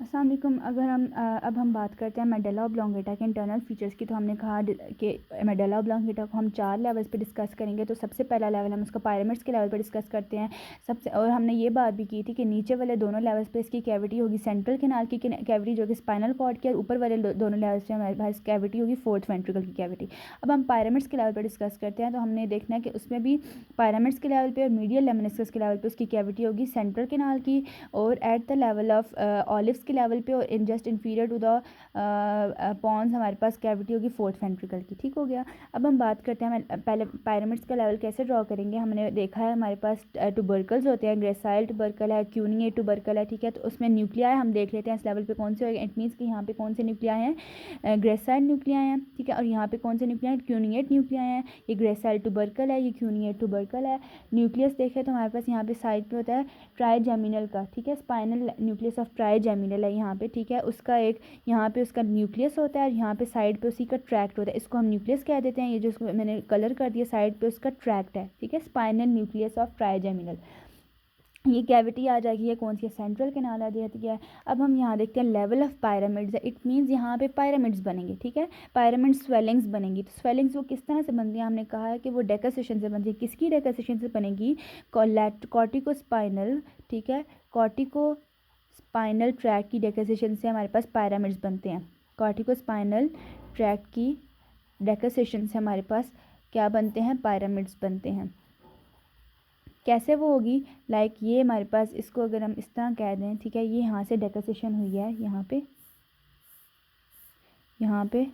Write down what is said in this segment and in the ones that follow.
अस्सलाम वालेकुम। अगर हम अब हम बात करते हैं मेडुला ऑब्लोंगेटा के इंटरनल फीचर्स की, तो हमने कहा कि मेडुला ऑब्लोंगेटा को हम 4 लेवल्स पे डिस्कस करेंगे। तो सबसे पहला लेवल हम उसको पायरामिड्स के लेवल पे डिस्कस करते हैं सबसे, और हमने ये बात भी की थी कि नीचे वाले दोनों लेवल्स पे इसकी कैविटी होगी सेंट्रल कैनाल की कैविटी जो कि स्पाइनल कॉर्ड की, और ऊपर वाले दोनों लेवल्स पे हमारे पास कैविटी होगी फोर्थ वेंट्रिकल की कैविटी। अब हम पायरामिड्स के लेवल पर डिस्कस करते हैं, तो हमने देखना है कि उसमें भी पायरामिड्स के लेवल पर और मीडियल लेमिनिस्कस के लेवल पर उसकी कैविटी होगी सेंट्रल कैनाल की, और at the level of olives के लेवल पे और in just inferior to the pons हमारे पास कैविटी होगी फोर्थ वेंट्रिकल की। ठीक हो गया। अब हम बात करते हैं पहले पायरामिड्स का लेवल कैसे ड्रॉ करेंगे। हमने देखा है हमारे पास ट्यूबरकल्स होते हैं, ग्रेसाइल ट्यूबरकल है, क्यूनिएट ट्यूबरकल है। ठीक है, तो उसमें न्यूक्लियाई हम देख लेते हैं इस लेवल पे कौन से होगा। इट मीन्स कि यहाँ पे कौन से न्यूक्लियाई हैं, ग्रेसाइल न्यूक्लियाई हैं। ठीक है, और यहाँ पे कौन से न्यूक्लियाई हैं, क्यूनिएट न्यूक्लियाई हैं। ये ग्रेसाइल ट्यूबरकल है, ये क्यूनिएट ट्यूबरकल है। न्यूक्लियस देखें तो हमारे पास यहाँ पे साइड पे होता है ट्राइजेमिनल का। ठीक है, स्पाइनल न्यूक्लियस ऑफ ट्राइजेमिनल है यहाँ पे। ठीक है, उसका एक यहाँ पे उसका न्यूक्लियस होता है और यहाँ पे साइड पे उसी का ट्रैक्ट होता है, इसको हम न्यूक्लियस कह देते हैं। ये जो उसको मैंने कलर कर दिया साइड पे उसका ट्रैक्ट है। ठीक है, स्पाइनल न्यूक्लियस ऑफ ट्राइजेमिनल। ये कैविटी आ जाएगी, ये कौन सी सेंट्रल कैनाल आ जाती है। अब हम यहाँ देखते हैं लेवल ऑफ पायरामिड्स है। इट मीन्स यहाँ पे पायरामिड्स बनेंगे। ठीक है, पायरामिड स्वेलिंग्स बनेंगी। तो स्वेलिंग्स वो किस तरह से बनती है, हमने कहा है कि वो डेकोसेशन से बनती है। किसकी डेकोसेशन से बनेगी, कॉर्टिकोस्पाइनल। ठीक है, कॉर्टिको स्पाइनल ट्रैक की डेकोसेशन से हमारे पास पायरामिड्स बनते हैं। कॉर्टिकोस्पाइनल ट्रैक की डेकोसेशन से हमारे पास क्या बनते हैं, पायरामिड्स बनते हैं। कैसे वो होगी, लाइक ये हमारे पास, इसको अगर हम इस तरह कह दें, ठीक है, ये यहाँ से डेकोसेशन हुई है यहाँ पे,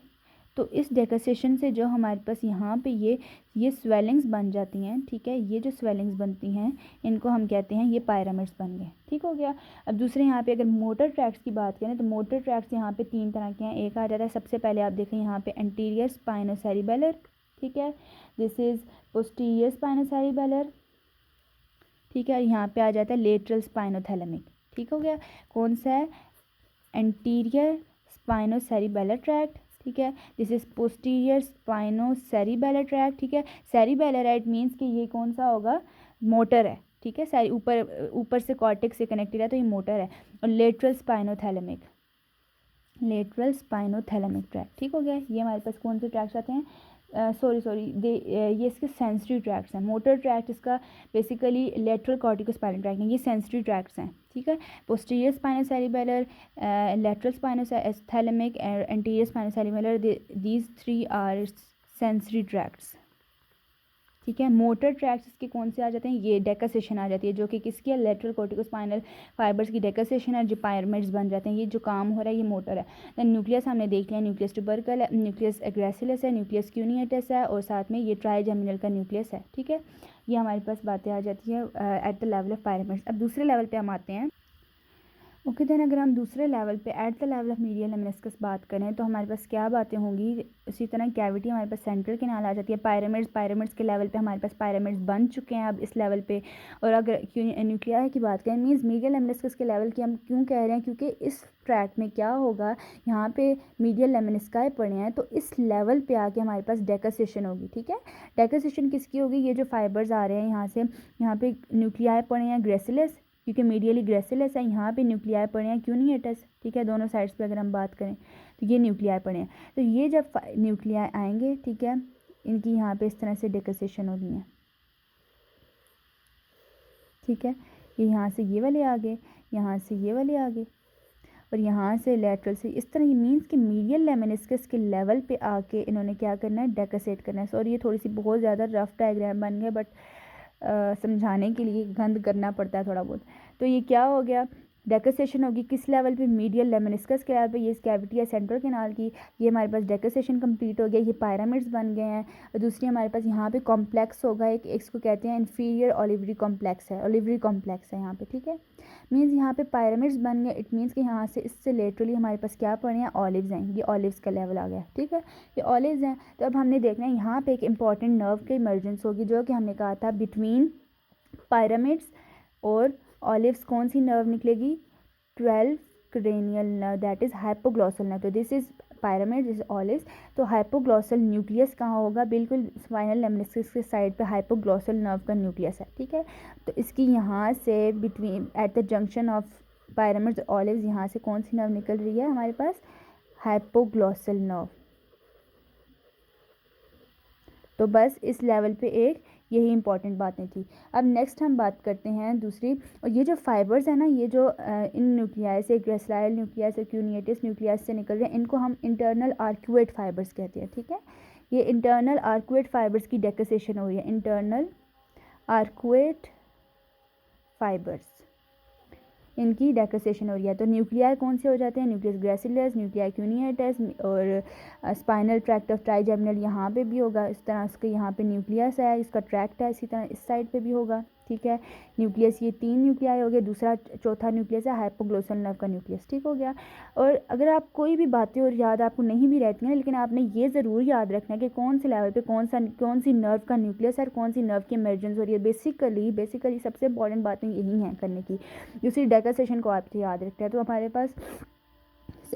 तो इस डेकोसेशन से जो हमारे पास यहाँ पे ये स्वेलिंग्स बन जाती हैं। ठीक है, ये जो स्वेलिंग्स बनती हैं इनको हम कहते हैं ये पायरामिड्स बन गए। ठीक हो गया। अब दूसरे यहाँ पे अगर मोटर ट्रैक्ट्स की बात करें तो मोटर ट्रैक्ट्स यहाँ पे 3 तरह के हैं। एक आ जाता है, सबसे पहले आप देखें यहाँ पे एंटीरियर स्पाइनोसेरिबेलर। ठीक है, दिस इज़ पोस्टीरियर स्पाइनोसेरिबेलर। ठीक है, यहाँ पे आ जाता है लेटरल स्पाइनोथैलेमिक। ठीक हो गया। कौन सा है, एंटीरियर स्पाइनोसेरिबेलर ट्रैक्ट। ठीक है, दिस इज पोस्टीरियर स्पाइनोसेरिबेलर ट्रैक्ट। ठीक है, सेरिबेलर है, इट मीन्स कि ये कौन सा होगा, मोटर है। ठीक है, ऊपर से कॉर्टेक्स से कनेक्टेड है तो ये मोटर है। और लेटरल स्पाइनोथैलेमिक ट्रैक्ट। ठीक हो गया। ये हमारे पास कौन से ट्रैक्ट्स आते हैं, ये इसके सेंसरी ट्रैक्ट्स हैं। मोटर ट्रैक्ट इसका बेसिकली लेटरल कॉर्टिकोस्पाइनल ट्रैक्ट है, ये सेंसरी ट्रैक्ट्स हैं। ठीक है, posterior spinocerebellar, lateral spinothalamic, anterior spinocerebellar, these 3 are sensory tracts. ठीक है, मोटर ट्रैक्ट्स इसके कौन से आ जाते हैं, ये डेकोसेशन आ जाती है, जो कि किसकी है, लेटरल कॉर्टिकोस्पाइनल फाइबर्स की डेकोसेशन है, जो पायरामिड्स बन जाते हैं। ये जो काम हो रहा है ये मोटर है। देन न्यूक्लियस हमने देख लिया, न्यूक्लियस ट्यूबरकल है, न्यूक्लियस ग्रेसिलस है, न्यूक्लियस क्यूनिएटस है, और साथ में ये ट्राइजेमिनल का न्यूक्लियस है। ठीक है, ये हमारे पास बातें आ जाती है eight the level of pyramids. अब दूसरे लेवल पर हम आते हैं। ओके, देन अगर हम दूसरे लेवल पे eight the level of medial lemniscus बात करें तो हमारे पास क्या बातें होंगी। उसी तरह कैविटी हमारे पास सेंट्रल कैनाल आ जाती है। पायरामिड्स के लेवल पे हमारे पास पायरामिड्स बन चुके हैं अब इस लेवल पे। और अगर न्यूक्लियाई की बात करें, मीन्स मीडियल लेमिनिस्कस के लेवल की हम क्यों कह रहे हैं, क्योंकि इस ट्रैक में क्या होगा, यहाँ पे मीडियल लेमिनिस्काई पड़े हैं, तो इस लेवल पे आके हमारे पास डेकोसेशन होगी। ठीक है, डेकोसेशन किसकी होगी, ये जो फाइबर्स आ रहे हैं यहाँ से, यहाँ पे न्यूक्लियाई पड़े हैं ग्रेसिलस, क्योंकि मीडियली ग्रेसिलस है, यहाँ पे न्यूक्लियाई पड़े हैं क्यूनिएटस। ठीक है, दोनों साइड्स पे अगर हम बात करें तो ये न्यूक्लियाई पड़े हैं। तो ये जब न्यूक्लियाई आएंगे, ठीक है, इनकी यहाँ पे इस तरह से डेकोसेशन होनी है। ठीक है, ये यहाँ से ये वाले आ गए, यहाँ से ये वाले आ गए, और यहाँ से लेटरल से इस तरह। ये मीन्स कि मीडियल लेमिनिस्कस के लेवल पे आके इन्होंने क्या करना है, डेकोसेट करना है। सॉरी, ये थोड़ी सी बहुत ज़्यादा रफ डायग्राम बन गया, बट समझाने के लिए गंद करना पड़ता है थोड़ा बहुत। तो ये क्या हो गया, डेकोसेशन होगी किस लेवल पे, मीडियल लेमिनिस्कस के लेवल पे। ये कैविटी है सेंट्रल कैनाल की, ये हमारे पास डेकोसेशन कंप्लीट हो गया, ये पायरामिड्स बन गए हैं। और दूसरी हमारे पास यहाँ पे कॉम्प्लेक्स होगा, एक इसको कहते हैं इन्फीरियर ओलिवरी कॉम्प्लेक्स है यहाँ पे। ठीक है, मीन्स यहाँ पे पायरामिड्स बन गए। इट मीन्स कि यहाँ से इससे लेटरली हमारे पास क्या पड़े हैं, ऑलिव्स हैं। ये ऑलिव्स का लेवल आ गया। ठीक है, ये ऑलिव्स हैं। तो अब हमने देखना है यहाँ पे एक इंपॉर्टेंट नर्व की इमर्जेंस होगी, जो कि हमने कहा था बिटवीन पायरामिड्स और ऑलिव्स कौन सी नर्व निकलेगी, 12 cranial nerve, that is hypoglossal nerve. तो this is pyramid, this olives. तो हाइपोग्लॉसल न्यूक्लियस कहाँ होगा, बिल्कुल स्पाइनल लेमिनिस्कस के साइड पे हाइपोग्लॉसल नर्व का न्यूक्लियस है। ठीक है, तो इसकी यहाँ से between at the junction of pyramids olives, यहाँ से कौन सी नर्व निकल रही है हमारे पास, हाइपोग्लॉसल नर्व। तो बस इस लेवल पे एक यही इंपॉर्टेंट बातें थी। अब नेक्स्ट हम बात करते हैं दूसरी, और ये जो फाइबर्स है ना, ये जो इन न्यूक्लियाई से, ग्रेसलाइल न्यूक्लियाई से, क्यूनिएटिस न्यूक्लियाई से निकल रहे हैं, इनको हम इंटरनल आर्क्यूएट फाइबर्स कहते हैं। ठीक है, ये इंटरनल आर्क्यूएट फाइबर्स की डेकोसेशन हो रही है, इंटरनल आर्क्यूएट फाइबर्स, इनकी डेकोसेशन हो रही है। तो न्यूक्लियाई कौन से हो जाते हैं, न्यूक्लियस ग्रेसिलस, न्यूक्लियाई क्यूनिएटिस और स्पाइनल ट्रैक्ट ऑफ ट्राइजेमिनल, यहाँ पे भी होगा इस तरह से, यहाँ पे न्यूक्लियस है, इसका ट्रैक्ट है, इसी तरह इस साइड पे भी होगा। ठीक है, न्यूक्लियस ये 3 न्यूक्लियाई हो गए, दूसरा चौथा न्यूक्लियस है हाइपोग्लोसल नर्व का न्यूक्लियस। ठीक हो गया। और अगर आप कोई भी बातें और याद आपको नहीं भी रहती हैं, लेकिन आपने ये ज़रूर याद रखना है कि कौन से लेवल पे कौन सी नर्व का न्यूक्लियस है और कौन सी नर्व की इमर्जेंस हो रही है। बेसिकली सबसे इंपॉर्टेंट बातें यही हैं करने की। दूसरी डेकोसेशन को आपको याद रखते हैं। तो हमारे पास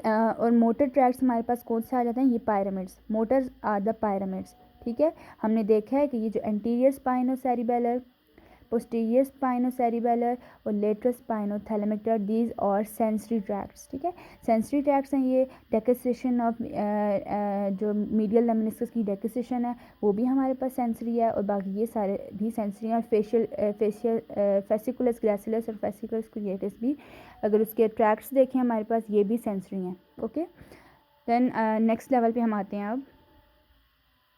और मोटर ट्रैक्ट्स हमारे पास कौन से आ जाते हैं, ये pyramids, motors are the pyramids. ठीक है, हमने देखा है कि ये जो एंटीरियर स्पाइनोसेरिबेलर, पोस्टीरियर स्पाइनोसेरिबेलर और लेटरल स्पाइनोथैलेमिक ट्रैक्ट, दीज और सेंसरी ट्रैक्ट्स। ठीक है, सेंसरी ट्रैक्ट्स हैं ये, डेकोसेशन ऑफ जो मीडियल लेमिनिस्कस की डेकोसेशन है वो भी हमारे पास सेंसरी है, और बाकी ये सारे भी सेंसरी हैं। फेशियल फेसिकुलस ग्रेसिलस और फेसिकुलस क्रिएटिस भी, अगर उसके ट्रैक्ट्स देखें हमारे पास, ये भी सेंसरी हैं। ओके, देन नेक्स्ट लेवल पे हम आते हैं अब